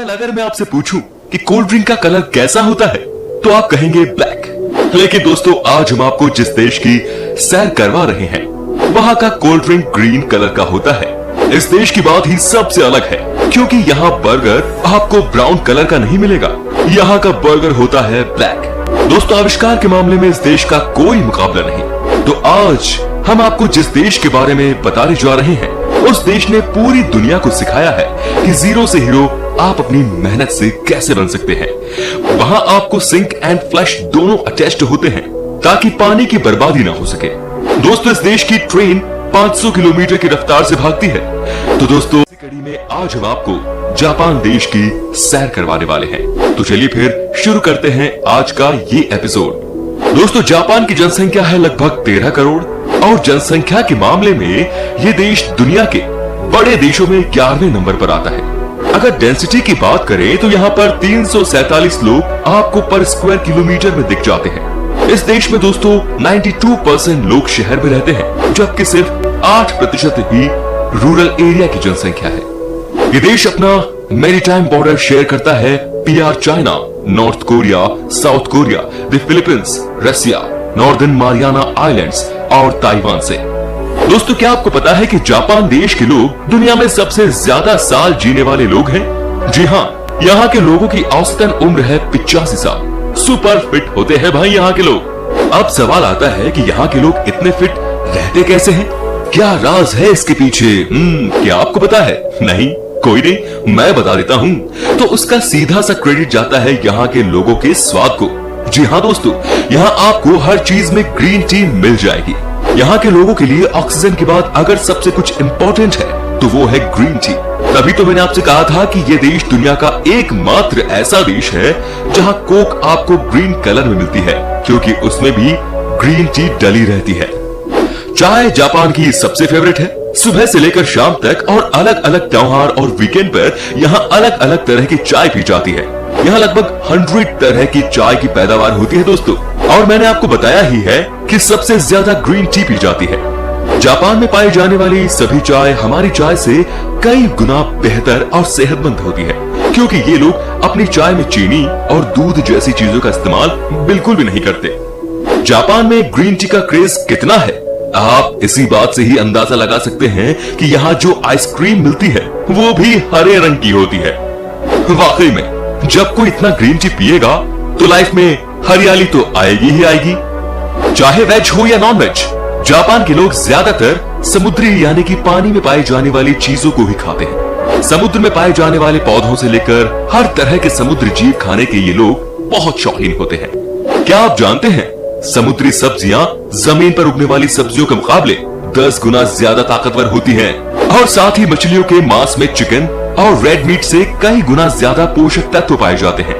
अगर मैं आपसे पूछूं कि कोल्ड ड्रिंक का कलर कैसा होता है तो आप कहेंगे ब्लैक। लेकिन दोस्तों आज हम आपको जिस देश की सैर करवा रहे हैं वहां का कोल्ड ड्रिंक ग्रीन कलर का होता है। इस देश की बात ही सबसे अलग है क्योंकि यहाँ बर्गर आपको ब्राउन कलर का नहीं मिलेगा, यहाँ का बर्गर होता है ब्लैक। दोस्तों आविष्कार के मामले में इस देश का कोई मुकाबला नहीं। तो आज हम आपको जिस देश के बारे में बताने जा रहे हैं उस देश ने पूरी दुनिया को सिखाया है कि जीरो से हीरो आप अपनी मेहनत से कैसे बन सकते हैं। वहां आपको सिंक एंड फ्लश दोनों अटैच्ड होते हैं ताकि पानी की बर्बादी ना हो सके। दोस्तों इस देश की ट्रेन 500 किलोमीटर की रफ्तार से भागती है। तो दोस्तों इस कड़ी में आज हम आपको जापान देश की सैर करवाने वाले हैं। तो चलिए फिर शुरू करते हैं आज का ये एपिसोड। दोस्तों जापान की जनसंख्या है लगभग 13 करोड़ और जनसंख्या के मामले में ये देश दुनिया के बड़े देशों में 11वें नंबर पर आता है। अगर डेंसिटी की बात करें तो यहाँ पर 347 लोग आपको पर स्क्वायर किलोमीटर में दिख जाते हैं। इस देश में दोस्तों 92% लोग शहर में रहते हैं जबकि सिर्फ 8% ही रूरल एरिया की जनसंख्या है। ये देश अपना मैरीटाइम बॉर्डर शेयर करता है PR China, North Korea, South Korea, the Philippines, Russia, Northern Mariana Islands और ताइवान से। दोस्तों क्या आपको पता है कि जापान देश के लोग दुनिया में सबसे ज्यादा साल जीने वाले लोग हैं? जी हाँ, यहाँ के लोगों की औसतन उम्र है 85 साल। सुपर फिट होते हैं भाई यहाँ के लोग। अब सवाल आता है कि यहाँ के लोग इतने फिट रहते कैसे हैं? क्या राज है इसके पीछे? क्या आपको पता है? नहीं, कोई नहीं, मैं बता देता हूँ। तो उसका सीधा सा क्रेडिट जाता है यहाँ के लोगों के स्वाद को। जी हाँ दोस्तों, यहाँ आपको हर चीज में ग्रीन टी मिल जाएगी। यहाँ के लोगों के लिए ऑक्सीजन के बाद अगर सबसे कुछ इम्पोर्टेंट है तो वो है ग्रीन टी। तभी तो मैंने आपसे कहा था कि ये देश दुनिया का एकमात्र ऐसा देश है जहाँ कोक आपको ग्रीन कलर में मिलती है क्योंकि उसमें भी ग्रीन टी डली रहती है। चाय जापान की सबसे फेवरेट है। सुबह से लेकर शाम तक और अलग अलग त्योहार और वीकेंड पर यहाँ अलग अलग तरह की चाय पी जाती है। यहाँ लगभग 100 तरह की चाय की पैदावार होती है दोस्तों, और मैंने आपको बताया ही है कि सबसे ज्यादा ग्रीन टी पी जाती है। जापान में पाई जाने वाली सभी चाय हमारी चाय से कई गुना बेहतर और सेहतमंद होती है क्योंकि ये लोग अपनी चाय में चीनी और दूध जैसी चीजों का इस्तेमाल बिल्कुल भी नहीं करते। जापान में ग्रीन टी का क्रेज कितना है आप इसी बात से ही अंदाजा लगा सकते हैं कि यहाँ जो आइसक्रीम मिलती है वो भी हरे रंग की होती है। वाकई में जब कोई इतना ग्रीन टी पिएगा तो लाइफ में हरियाली तो आएगी ही आएगी, चाहे वेज हो या नॉन वेज। जापान के लोग ज्यादातर समुद्री यानी कि पानी में पाई जाने वाली चीजों को ही खाते हैं। समुद्र में पाए जाने वाले पौधों से लेकर हर तरह के समुद्री जीव खाने के ये लोग बहुत शौकीन होते हैं। क्या आप जानते हैं समुद्री सब्जियां जमीन पर उगने वाली सब्जियों के मुकाबले 10 गुना ज्यादा ताकतवर होती हैं और साथ ही मछलियों के मांस में चिकन और रेड मीट से कई गुना ज्यादा पोषक तत्व पाए जाते हैं।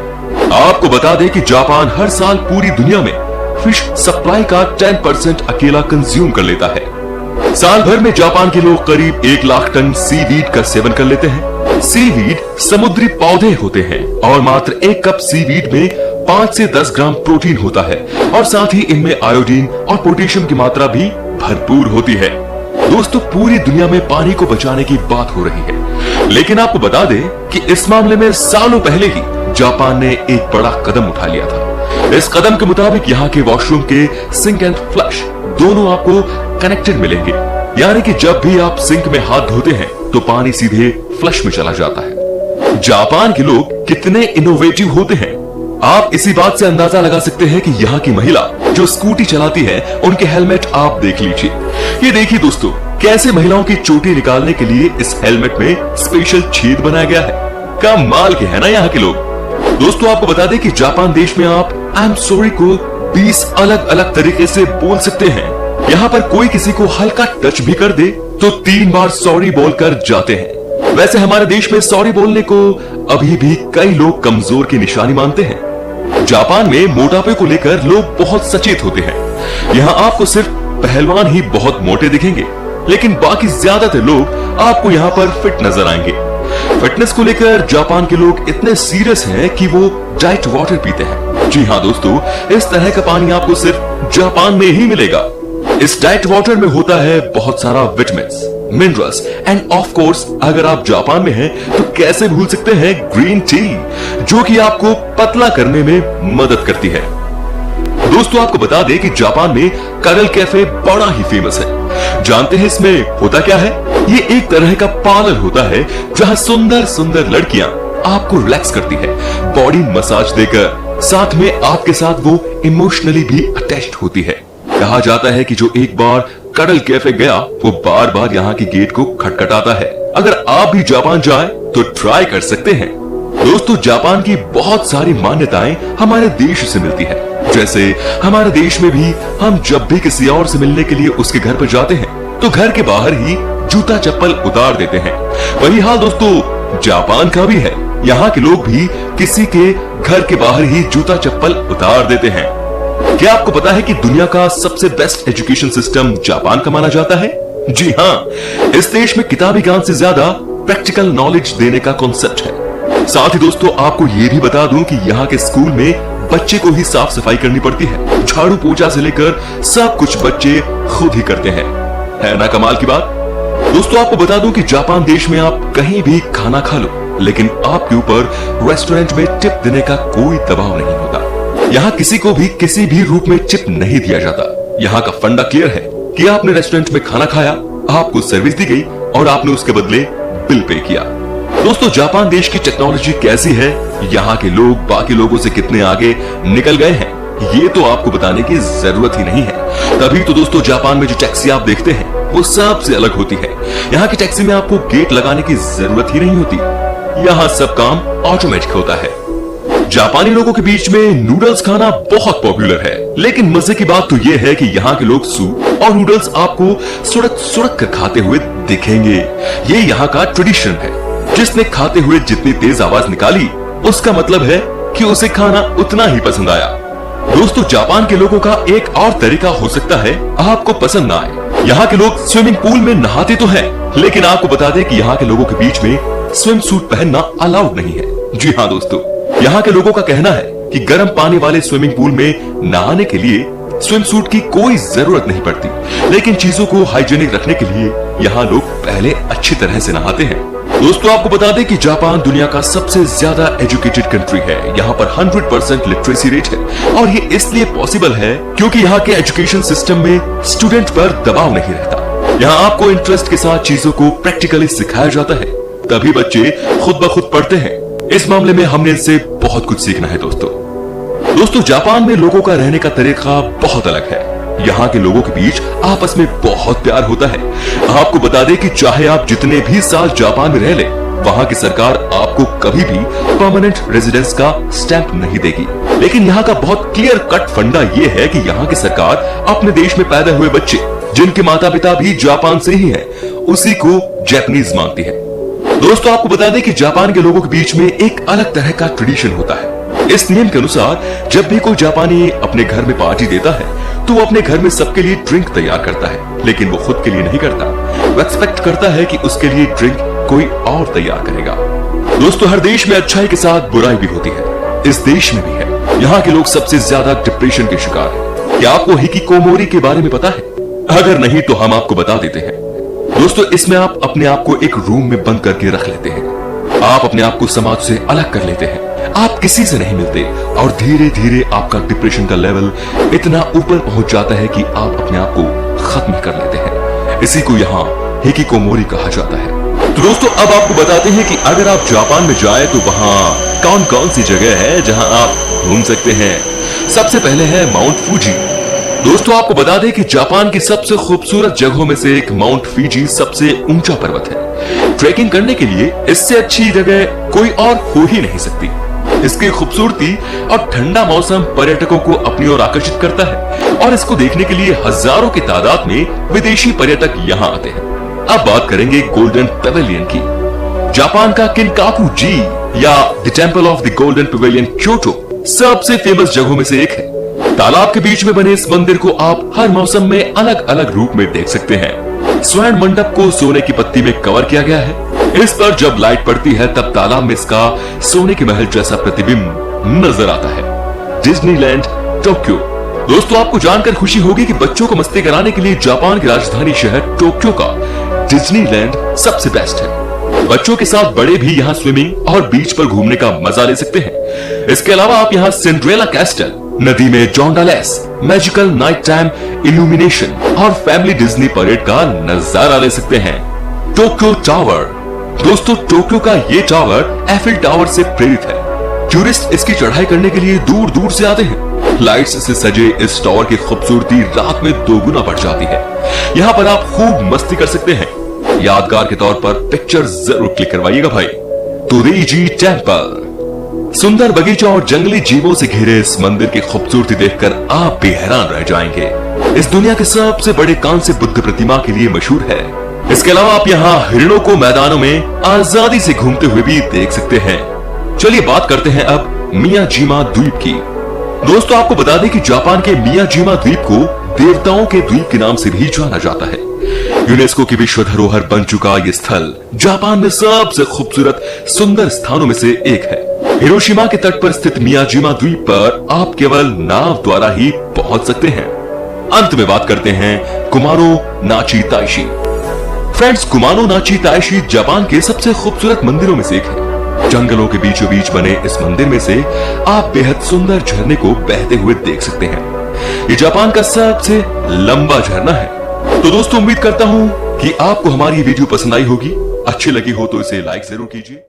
आपको बता दें कि जापान हर साल पूरी दुनिया में फिश सप्लाई का 10% अकेला कंज्यूम कर लेता है। साल भर में जापान के लोग करीब 1 लाख टन सीवीड का सेवन कर लेते हैं। सीवीड समुद्री पौधे होते हैं और मात्र 1 कप सीवीड में 5 से 10 ग्राम प्रोटीन होता है और साथ ही इनमें आयोडीन और पोटेशियम की मात्रा भी भरपूर होती है। दोस्तों पूरी दुनिया में पानी को बचाने की बात हो रही है, लेकिन आपको बता दें कि इस मामले में सालों पहले ही जापान ने एक बड़ा कदम उठा लिया था। इस कदम के मुताबिक यहाँ के वॉशरूम के सिंक एंड फ्लश दोनों आपको कनेक्टेड मिलेंगे, यानी कि जब भी आप सिंक में हाथ धोते हैं तो पानी सीधे फ्लश में चला जाता है। जापान के लोग कितने इनोवेटिव होते हैं आप इसी बात से अंदाजा लगा सकते हैं कि यहाँ की महिला जो स्कूटी चलाती है उनके हेलमेट आप देख लीजिए। ये देखिए दोस्तों कैसे महिलाओं की चोटी निकालने के लिए इस हेलमेट में स्पेशल छेद बनाया गया है। कमाल के है ना यहाँ के लोग। दोस्तों आपको बता दें कि जापान देश में आप आई एम सॉरी को 20 अलग अलग तरीके से बोल सकते हैं। यहाँ पर कोई किसी को हल्का टच भी कर दे तो 3 बार सॉरी बोलकर जाते हैं। वैसे हमारे देश में सॉरी बोलने को अभी भी कई लोग कमजोर की निशानी मानते हैं। जापान में मोटापे को लेकर लोग बहुत सचेत होते हैं। यहाँ आपको सिर्फ पहलवान ही बहुत मोटे दिखेंगे, लेकिन बाकी ज्यादातर लोग आपको यहाँ पर फिट नजर आएंगे। फिटनेस को लेकर जापान के लोग इतने सीरियस हैं कि वो डाइट वाटर पीते हैं। जी हाँ दोस्तों, इस तरह का पानी आपको सिर्फ जापान में ही मिलेगा। इस डाइट वाटर में होता है बहुत सारा vitamins, minerals end of course अगर आप जापान में हैं तो कैसे भूल सकते हैं ग्रीन टी, जो कि आपको पतला करने में मदद करती है। दोस्तों आपको बता दें कि जापान में करल कैफे बड़ा ही फेमस है। जानते हैं इसमें होता क्या है? ये एक तरह का पार्लर होता है जहां सुंदर सुंदर लड़कियां आपको रिलैक्स करती है, बॉडी मसाज देकर, साथ में आपके साथ वो इमोशनली भी अटैच्ड होती है। कहा जाता है कि जो एक बार करल कैफे गया वो बार बार यहाँ की गेट को खटखटाता है। अगर आप भी जापान जाए तो ट्राई कर सकते हैं। दोस्तों जापान की बहुत सारी मान्यताएं हमारे देश से मिलती है। जैसे हमारे देश में भी हम जब भी किसी और से मिलने के लिए उसके घर पर जाते हैं तो घर के बाहर ही जूता चप्पल उतार देते हैं। वही हाल दोस्तों जापान का भी है। यहाँ के लोग भी किसी के घर के बाहर ही जूता चप्पल उतार देते हैं। क्या आपको पता है कि दुनिया का सबसे बेस्ट एजुकेशन सिस्टम जापान का माना जाता है? जी हाँ, इस देश में किताबी ज्ञान से ज्यादा प्रैक्टिकल नॉलेज देने का कॉन्सेप्ट है। साथ ही दोस्तों आपको ये भी बता दूं कि यहाँ के स्कूल में बच्चे को ही साफ सफाई करनी पड़ती है। झाड़ू पोछा से लेकर सब कुछ बच्चे खुद ही करते हैं। है ना कमाल की बात? दोस्तों आपको बता दूं कि जापान देश में आप कहीं भी खाना खा लो, लेकिन आपके ऊपर रेस्टोरेंट में टिप देने का कोई दबाव नहीं होता। यहाँ किसी को भी किसी भी रूप में टिप नहीं दिया जाता। यहाँ का फंडा क्लियर है कि आपने रेस्टोरेंट में खाना खाया, आपको सर्विस दी गई और आपने उसके बदले बिल पे किया। दोस्तों जापान देश की टेक्नोलॉजी कैसी है, यहाँ के लोग बाकी लोगों से कितने आगे निकल गए हैं, ये तो आपको बताने की जरूरत ही नहीं है। तभी तो दोस्तों जापान में जो टैक्सी आप देखते हैं वो सबसे अलग होती है। यहाँ की टैक्सी में आपको गेट लगाने की जरूरत ही नहीं होती। यहाँ सब काम ऑटोमेटिक होता है। जापानी लोगों के बीच में नूडल्स खाना बहुत पॉपुलर है, लेकिन मजे की बात तो ये है कि यहाँ के लोग सूप और नूडल्स आपको सुड़क सुड़क कर खाते हुए दिखेंगे। ये यहाँ का ट्रेडिशन है। जिसने खाते हुए जितनी तेज आवाज निकाली उसका मतलब है कि उसे खाना उतना ही पसंद आया। दोस्तों जापान के लोगों का एक और तरीका हो सकता है आपको पसंद ना आए। यहाँ के लोग स्विमिंग पूल में नहाते तो हैं, लेकिन आपको बता दें कि यहाँ के लोगों के बीच में स्विम सूट पहनना अलाउड नहीं है। जी हाँ दोस्तों, यहाँ के लोगों का कहना है कि गर्म पानी वाले स्विमिंग पूल में नहाने के लिए स्विम सूट की कोई जरूरत नहीं पड़ती, लेकिन चीजों को हाइजीनिक रखने के लिए यहाँ लोग पहले अच्छी तरह से नहाते हैं। दोस्तों आपको बता दें कि जापान दुनिया का सबसे ज्यादा एजुकेटेड कंट्री है। यहाँ पर 100% लिटरेसी रेट है और ये इसलिए पॉसिबल है क्योंकि यहाँ के एजुकेशन सिस्टम में स्टूडेंट पर दबाव नहीं रहता। यहाँ आपको इंटरेस्ट के साथ चीजों को प्रैक्टिकली सिखाया जाता है, तभी बच्चे खुद ब खुद पढ़ते हैं। इस मामले में हमने इनसे बहुत कुछ सीखना है दोस्तों जापान में लोगों का रहने का तरीका बहुत अलग है। यहाँ के लोगों के बीच आपस में बहुत प्यार होता है। आपको बता दें कि चाहे आप जितने भी साल जापान में रह ले, वहाँ की सरकार आपको कभी भी परमानेंट रेजिडेंस का स्टैंप नहीं देगी। लेकिन यहाँ का बहुत क्लियर कट फंडा ये है कि यहाँ की सरकार अपने देश में पैदा हुए बच्चे जिनके माता पिता भी जापान से ही हैं, उसी को जापानीज मानती है। दोस्तों आपको बता दें कि जापान के लोगों के बीच में एक अलग तरह का ट्रेडिशन होता है। इस नियम के अनुसार जब भी कोई जापानी अपने घर में पार्टी देता है तो वो अपने घर में सबके लिए ड्रिंक तैयार करता है, लेकिन वो खुद के लिए नहीं करता। वो एक्सपेक्ट करता है कि उसके लिए ड्रिंक कोई और तैयार करेगा। दोस्तों हर देश में अच्छाई के साथ बुराई भी होती है, इस देश में भी है। यहाँ के लोग सबसे ज्यादा डिप्रेशन के शिकार हैं। क्या आपको हिकिकोमोरी के बारे में पता है? अगर नहीं तो हम आपको बता देते हैं। दोस्तों इसमें आप अपने आप को एक रूम में बंद करके रख लेते हैं। आप अपने आप को समाज से अलग कर लेते हैं। आप किसी से नहीं मिलते और धीरे धीरे आपका डिप्रेशन का लेवल इतना ऊपर पहुंच जाता है कि आप अपने आप को खत्म कर लेते हैं। इसी को यहाँ हिकिकोमोरी कहा जाता है। तो दोस्तों अब आपको बताते हैं कि अगर आप जापान में जाए तो वहाँ कौन कौन सी जगह है जहाँ आप घूम सकते हैं। सबसे पहले है माउंट फूजी। दोस्तों आपको बता दें कि जापान की सबसे खूबसूरत जगहों में से एक माउंट फूजी सबसे ऊंचा पर्वत है। ट्रैकिंग करने के लिए इससे अच्छी जगह कोई और हो ही नहीं सकती। इसकी खूबसूरती और ठंडा मौसम पर्यटकों को अपनी ओर आकर्षित करता है और इसको देखने के लिए हजारों की तादाद में विदेशी पर्यटक यहाँ आते हैं। अब बात करेंगे गोल्डन पेविलियन की। जापान का किनकाकू जी या the temple of the golden Pavilion Kyoto सबसे फेमस जगहों में से एक है। तालाब के बीच में बने इस मंदिर को आप हर मौसम में अलग अलग रूप में देख सकते हैं। स्वर्ण मंडप को सोने की पत्ती में कवर किया गया है। इस पर जब लाइट पड़ती है तब तालाब में इसका सोने के महल जैसा प्रतिबिंब नजर आता है। डिज्नीलैंड टोक्यो दोस्तों आपको जानकर खुशी होगी कि बच्चों को मस्ती कराने के लिए जापान की राजधानी शहर टोक्यो का डिज्नीलैंड सबसे बेस्ट है। बच्चों के साथ बड़े भी यहाँ स्विमिंग और बीच पर घूमने का मजा ले सकते हैं। इसके अलावा आप यहाँ सिंड्रेला कैस्टल, नदी में जोंडालेस, मैजिकल नाइट टाइम इल्यूमिनेशन और फैमिली डिज्नी परेड का नजारा ले सकते हैं। टोक्यो टावर, दोस्तों टोक्यो का ये टावर एफिल टावर से प्रेरित है। टूरिस्ट इसकी चढ़ाई करने के लिए दूर दूर से आते हैं। लाइट्स से सजे इस टावर की खूबसूरती रात में दोगुना बढ़ जाती है। यहाँ पर आप खूब मस्ती कर सकते हैं। यादगार के तौर पर पिक्चर जरूर क्लिक करवाइएगा भाई। तुरेजी टेम्पल, सुंदर बगीचा और जंगली जीवों से घिरे इस मंदिर की खूबसूरती देखकर आप भी हैरान रह जाएंगे। इस दुनिया के सबसे बड़े कांस्य बुद्ध प्रतिमा के लिए मशहूर है। इसके अलावा आप यहाँ हिरणों को मैदानों में आजादी से घूमते हुए भी देख सकते हैं। चलिए बात करते हैं अब मियाजिमा द्वीप की। दोस्तों आपको बता दें कि जापान के मियाजिमा द्वीप को देवताओं के द्वीप के नाम से भी जाना जाता है। यूनेस्को की विश्व धरोहर बन चुका ये स्थल जापान में सबसे खूबसूरत सुंदर स्थानों में से एक है। हिरोशिमा के तट पर स्थित मियाजिमा द्वीप पर आप केवल नाव द्वारा ही पहुंच सकते हैं। अंत में बात करते हैं कुमानो नाची ताइशी। फ्रेंड्स, कुमानो नाची ताइशी जापान के सबसे खूबसूरत मंदिरों में से एक है। जंगलों के बीचों बीच बने इस मंदिर में से आप बेहद सुंदर झरने को बहते हुए देख सकते हैं। ये जापान का सबसे लंबा झरना है। तो दोस्तों उम्मीद करता हूं कि आपको हमारी वीडियो पसंद आई होगी। अच्छी लगी हो तो इसे लाइक जरूर कीजिए।